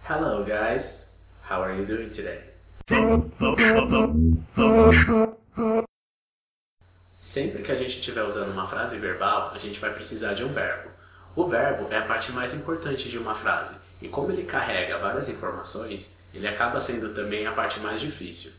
Hello guys, how are you doing today? Sempre que a gente estiver usando uma frase verbal, a gente vai precisar de um verbo. O verbo é a parte mais importante de uma frase, e como ele carrega várias informações, ele acaba sendo também a parte mais difícil.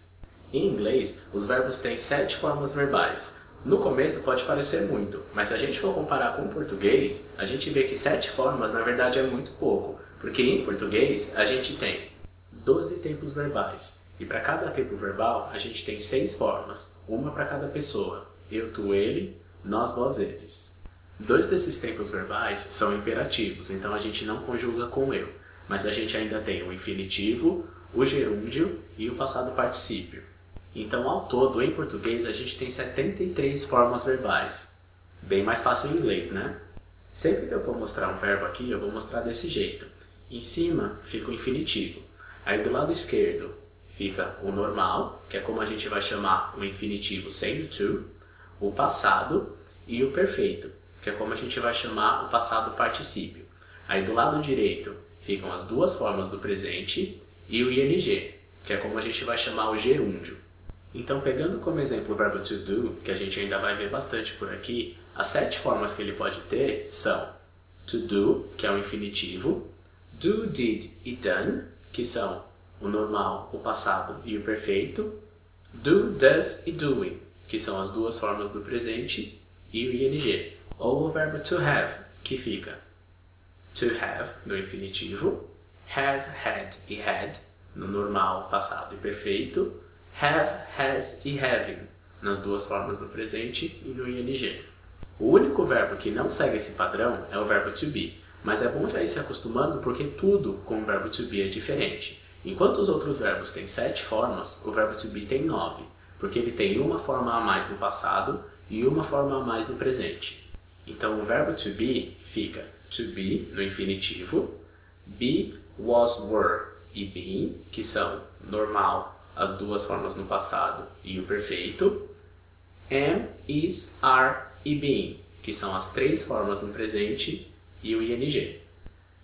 Em inglês, os verbos têm 7 formas verbais. No começo pode parecer muito, mas se a gente for comparar com o português, a gente vê que 7 formas na verdade é muito pouco, porque em português a gente tem 12 tempos verbais, e para cada tempo verbal a gente tem 6 formas, uma para cada pessoa, eu, tu, ele, nós, vós, eles. 2 desses tempos verbais são imperativos, então a gente não conjuga com eu, mas a gente ainda tem o infinitivo, o gerúndio e o passado particípio. Então, ao todo, em português, a gente tem 73 formas verbais. Bem mais fácil em inglês, né? Sempre que eu for mostrar um verbo aqui, eu vou mostrar desse jeito. Em cima fica o infinitivo. Aí do lado esquerdo fica o normal, que é como a gente vai chamar o infinitivo sem o to, o passado e o perfeito, que é como a gente vai chamar o passado particípio. Aí do lado direito ficam as 2 formas do presente e o ing, que é como a gente vai chamar o gerúndio. Então, pegando como exemplo o verbo to do, que a gente ainda vai ver bastante por aqui, as 7 formas que ele pode ter são to do, que é o infinitivo, do, did e done, que são o normal, o passado e o perfeito, do, does e doing, que são as 2 formas do presente e o ing. Ou o verbo to have, que fica to have no infinitivo, have, had e had no normal, passado e perfeito, have, has e having nas 2 formas do presente e no ing. O único verbo que não segue esse padrão é o verbo to be, mas é bom já ir se acostumando porque tudo com o verbo to be é diferente. Enquanto os outros verbos têm 7 formas, o verbo to be tem 9, porque ele tem uma forma a mais no passado e uma forma a mais no presente. Então o verbo to be fica to be no infinitivo, be, was, were e been, que são normal, as 2 formas no passado e o perfeito, am, is, are e been, que são as 3 formas no presente e o ing.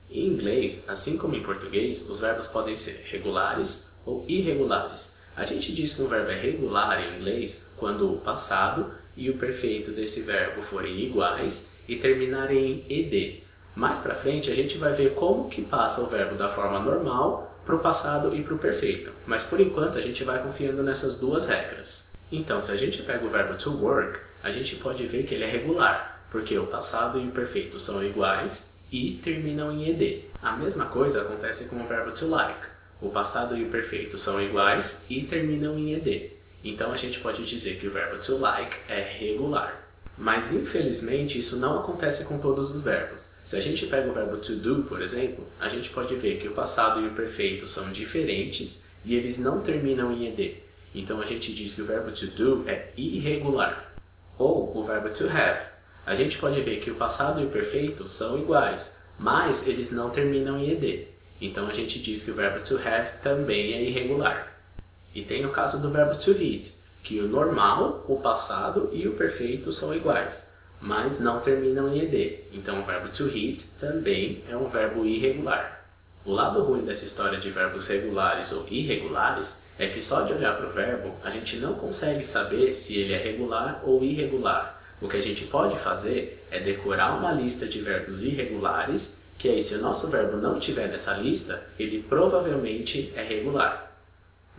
Em inglês, assim como em português, os verbos podem ser regulares ou irregulares. A gente diz que um verbo é regular em inglês quando o passado e o perfeito desse verbo forem iguais e terminarem em ed. Mais pra frente a gente vai ver como que passa o verbo da forma normal para o passado e para o perfeito, mas por enquanto a gente vai confiando nessas 2 regras. Então, se a gente pega o verbo to work, a gente pode ver que ele é regular, porque o passado e o perfeito são iguais e terminam em ed. A mesma coisa acontece com o verbo to like. O passado e o perfeito são iguais e terminam em ed. Então a gente pode dizer que o verbo to like é regular. Mas infelizmente isso não acontece com todos os verbos. Se a gente pega o verbo to do, por exemplo, a gente pode ver que o passado e o perfeito são diferentes e eles não terminam em ed. Então a gente diz que o verbo to do é irregular. Ou o verbo to have. A gente pode ver que o passado e o perfeito são iguais, mas eles não terminam em ed. Então a gente diz que o verbo to have também é irregular. E tem o caso do verbo to eat, que o normal, o passado e o perfeito são iguais, mas não terminam em ed. Então o verbo to eat também é um verbo irregular. O lado ruim dessa história de verbos regulares ou irregulares é que só de olhar para o verbo a gente não consegue saber se ele é regular ou irregular. O que a gente pode fazer é decorar uma lista de verbos irregulares, que aí se o nosso verbo não estiver nessa lista, ele provavelmente é regular.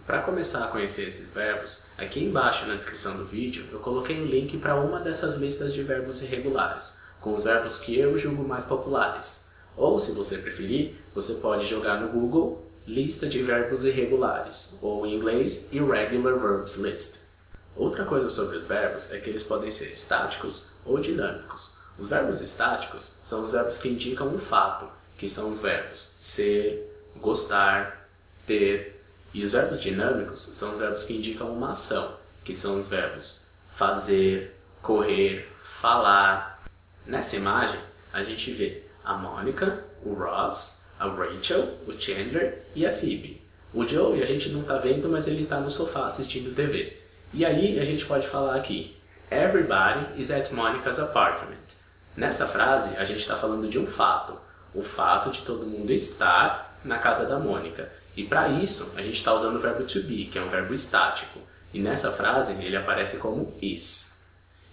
Para começar a conhecer esses verbos, aqui embaixo na descrição do vídeo eu coloquei um link para uma dessas listas de verbos irregulares, com os verbos que eu julgo mais populares. Ou, se você preferir, você pode jogar no Google lista de verbos irregulares, ou em inglês Irregular Verbs List. Outra coisa sobre os verbos é que eles podem ser estáticos ou dinâmicos. Os verbos estáticos são os verbos que indicam um fato, que são os verbos ser, gostar, ter. E os verbos dinâmicos são os verbos que indicam uma ação, que são os verbos fazer, correr, falar. Nessa imagem, a gente vê a Mônica, o Ross, a Rachel, o Chandler e a Phoebe. O Joey a gente não está vendo, mas ele está no sofá assistindo TV. E aí a gente pode falar aqui, Everybody is at Monica's apartment. Nessa frase, a gente está falando de um fato. O fato de todo mundo estar na casa da Mônica. E para isso, a gente está usando o verbo to be, que é um verbo estático. E nessa frase, ele aparece como is.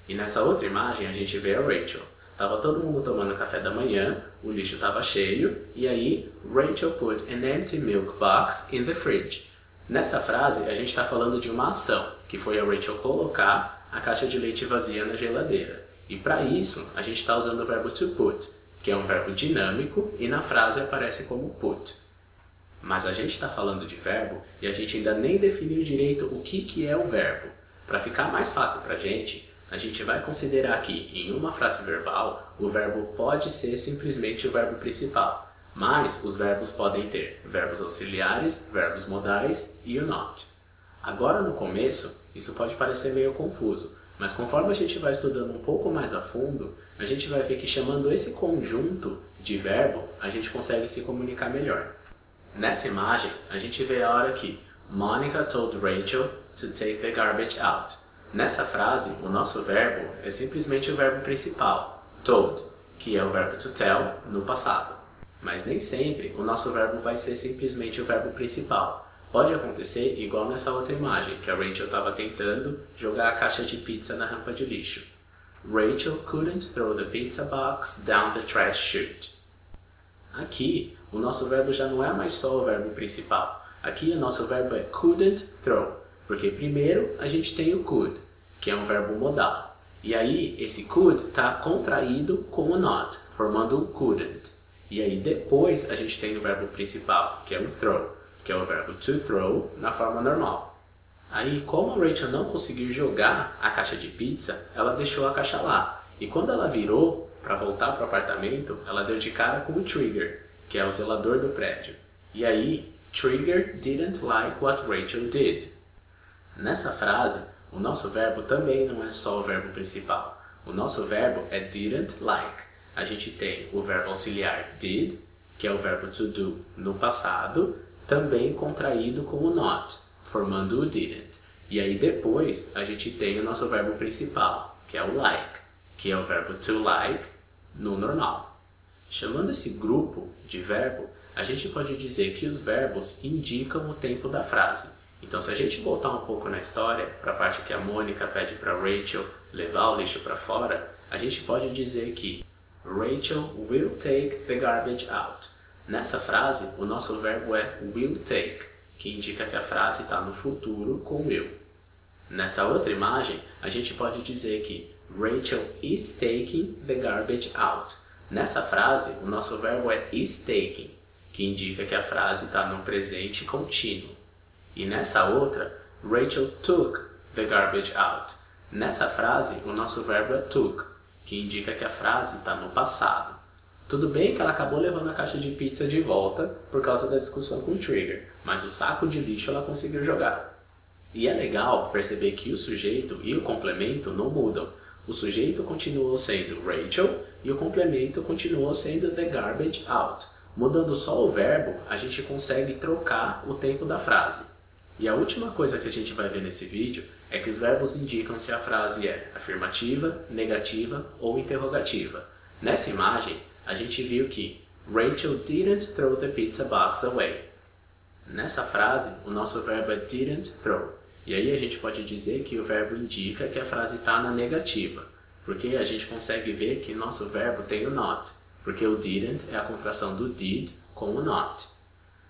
E nessa outra imagem, a gente vê a Rachel. Tava todo mundo tomando café da manhã, o lixo estava cheio, e aí Rachel put an empty milk box in the fridge. Nessa frase, a gente está falando de uma ação, que foi a Rachel colocar a caixa de leite vazia na geladeira. E para isso, a gente está usando o verbo to put, que é um verbo dinâmico, e na frase aparece como put. Mas a gente está falando de verbo, e a gente ainda nem definiu direito o que é o verbo. Para ficar mais fácil para a gente vai considerar que, em uma frase verbal, o verbo pode ser simplesmente o verbo principal, mas os verbos podem ter verbos auxiliares, verbos modais e o not. Agora, no começo, isso pode parecer meio confuso, mas conforme a gente vai estudando um pouco mais a fundo, a gente vai ver que chamando esse conjunto de verbo, a gente consegue se comunicar melhor. Nessa imagem, a gente vê a hora que Monica told Rachel to take the garbage out. Nessa frase, o nosso verbo é simplesmente o verbo principal, told, que é o verbo to tell no passado. Mas nem sempre o nosso verbo vai ser simplesmente o verbo principal. Pode acontecer igual nessa outra imagem, que a Rachel estava tentando jogar a caixa de pizza na rampa de lixo. Rachel couldn't throw the pizza box down the trash chute. Aqui, o nosso verbo já não é mais só o verbo principal. Aqui o nosso verbo é couldn't throw. Porque primeiro a gente tem o could, que é um verbo modal. E aí esse could está contraído com o not, formando o couldn't. E aí depois a gente tem o verbo principal, que é o throw, que é o verbo to throw na forma normal. Aí como a Rachel não conseguiu jogar a caixa de pizza, ela deixou a caixa lá. E quando ela virou para voltar para o apartamento, ela deu de cara com o Trigger, que é o zelador do prédio. E aí, Trigger didn't like what Rachel did. Nessa frase, o nosso verbo também não é só o verbo principal. O nosso verbo é didn't like. A gente tem o verbo auxiliar did, que é o verbo to do no passado, também contraído com o not, formando o didn't. E aí depois a gente tem o nosso verbo principal, que é o like, que é o verbo to like no normal. Chamando esse grupo de verbo, a gente pode dizer que os verbos indicam o tempo da frase. Então, se a gente voltar um pouco na história, para a parte que a Mônica pede para Rachel levar o lixo para fora, a gente pode dizer que Rachel will take the garbage out. Nessa frase, o nosso verbo é will take, que indica que a frase está no futuro com will. Nessa outra imagem, a gente pode dizer que Rachel is taking the garbage out. Nessa frase, o nosso verbo é is taking, que indica que a frase está no presente contínuo. E nessa outra, Rachel took the garbage out. Nessa frase, o nosso verbo é took, que indica que a frase está no passado. Tudo bem que ela acabou levando a caixa de pizza de volta por causa da discussão com o Trigger, mas o saco de lixo ela conseguiu jogar. E é legal perceber que o sujeito e o complemento não mudam. O sujeito continuou sendo Rachel e o complemento continuou sendo the garbage out. Mudando só o verbo, a gente consegue trocar o tempo da frase. E a última coisa que a gente vai ver nesse vídeo é que os verbos indicam se a frase é afirmativa, negativa ou interrogativa. Nessa imagem, a gente viu que Rachel didn't throw the pizza box away. Nessa frase, o nosso verbo é didn't throw. E aí a gente pode dizer que o verbo indica que a frase está na negativa, porque a gente consegue ver que nosso verbo tem o not, porque o didn't é a contração do did com o not.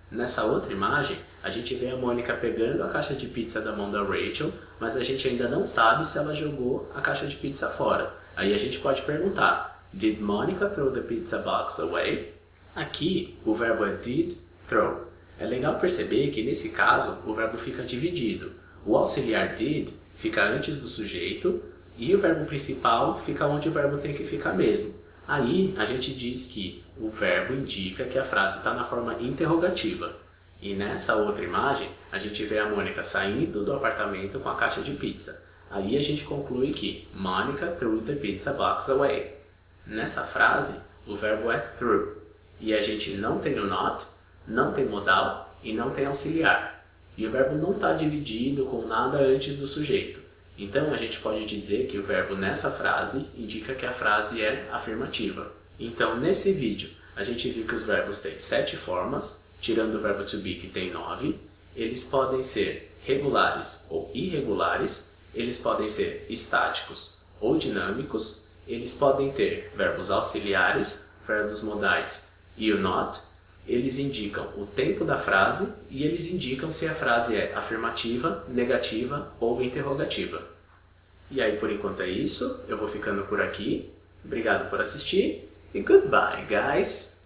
Nessa outra imagem, a gente vê a Mônica pegando a caixa de pizza da mão da Rachel, mas a gente ainda não sabe se ela jogou a caixa de pizza fora. Aí a gente pode perguntar, Did Monica throw the pizza box away? Aqui, o verbo é did throw. É legal perceber que nesse caso, o verbo fica dividido. O auxiliar did fica antes do sujeito e o verbo principal fica onde o verbo tem que ficar mesmo. Aí a gente diz que o verbo indica que a frase está na forma interrogativa. E nessa outra imagem, a gente vê a Mônica saindo do apartamento com a caixa de pizza. Aí a gente conclui que Monica threw the pizza box away. Nessa frase, o verbo é threw. E a gente não tem o not, não tem modal e não tem auxiliar. E o verbo não está dividido com nada antes do sujeito. Então a gente pode dizer que o verbo nessa frase indica que a frase é afirmativa. Então nesse vídeo a gente viu que os verbos têm 7 formas tirando o verbo to be, que tem 9. Eles podem ser regulares ou irregulares, eles podem ser estáticos ou dinâmicos, eles podem ter verbos auxiliares, verbos modais e o not, eles indicam o tempo da frase e eles indicam se a frase é afirmativa, negativa ou interrogativa. E aí, por enquanto é isso, eu vou ficando por aqui. Obrigado por assistir e goodbye, guys!